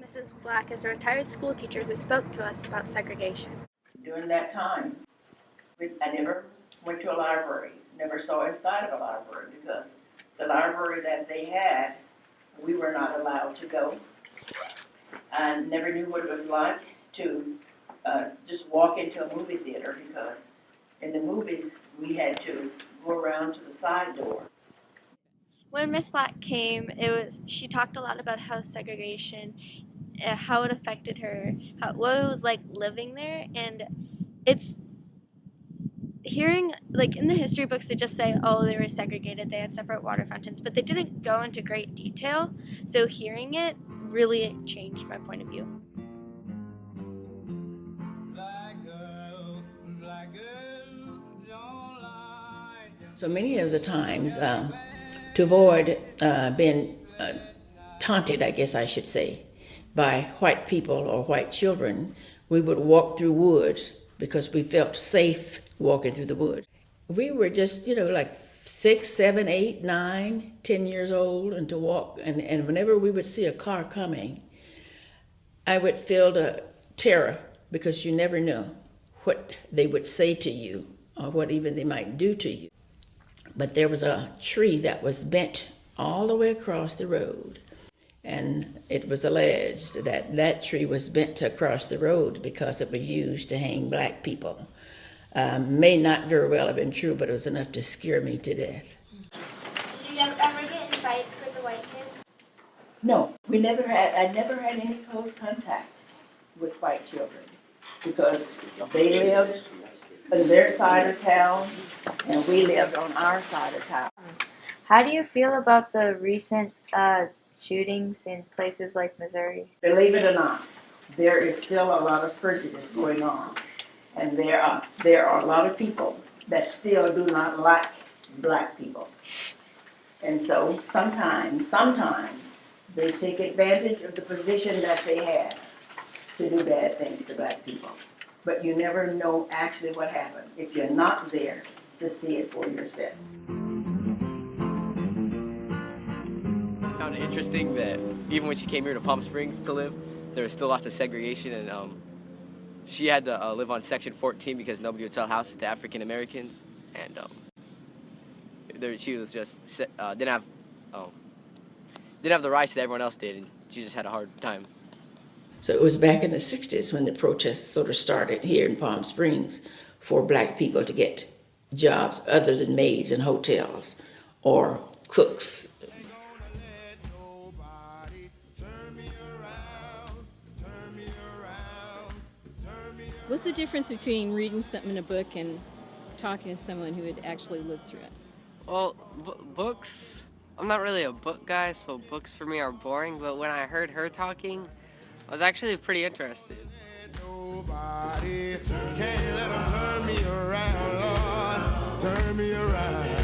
Mrs. Black is a retired school teacher who spoke to us about segregation. During that time, I never went to a library, never saw inside of a library because the library that they had, we were not allowed to go. I never knew what it was like to just walk into a movie theater because in the movies we had to go around to the side door. When Miss Black came, she talked a lot about how segregation, how it affected her, what it was like living there, and it's hearing, like in the history books they just say, oh, they were segregated, they had separate water fountains, but they didn't go into great detail, so hearing it really changed my point of view. So many of the times, to avoid being taunted, I guess I should say, by white people or white children, we would walk through woods because we felt safe walking through the woods. We were just, like 6, 7, 8, 9, 10 years old, and to walk, and whenever we would see a car coming, I would feel the terror because you never know what they would say to you or what even they might do to you. But there was a tree that was bent all the way across the road, and it was alleged that that tree was bent across the road because it was used to hang black people. May not very well have been true, but it was enough to scare me to death. Did you ever get in fights with the white kids? No, I never had any close contact with white children because they lived on their side of town and we lived on our side of town. How do you feel about the recent shootings in places like Missouri? Believe it or not, there is still a lot of prejudice going on. And there are a lot of people that still do not like black people. And so sometimes they take advantage of the position that they have to do bad things to black people. But you never know actually what happened if you're not there to see it for yourself. I found it interesting that even when she came here to Palm Springs to live, there was still lots of segregation, and she had to live on Section 14 because nobody would sell houses to African Americans, and she was just didn't have the rights that everyone else did, and she just had a hard time. So it was back in the 60s when the protests sort of started here in Palm Springs for black people to get jobs other than maids in hotels or cooks. What's the difference between reading something in a book and talking to someone who had actually lived through it? Well, books, I'm not really a book guy, so books for me are boring, but when I heard her talking, I was actually pretty interested. Nobody can't let 'em turn me around, Lord, turn me around.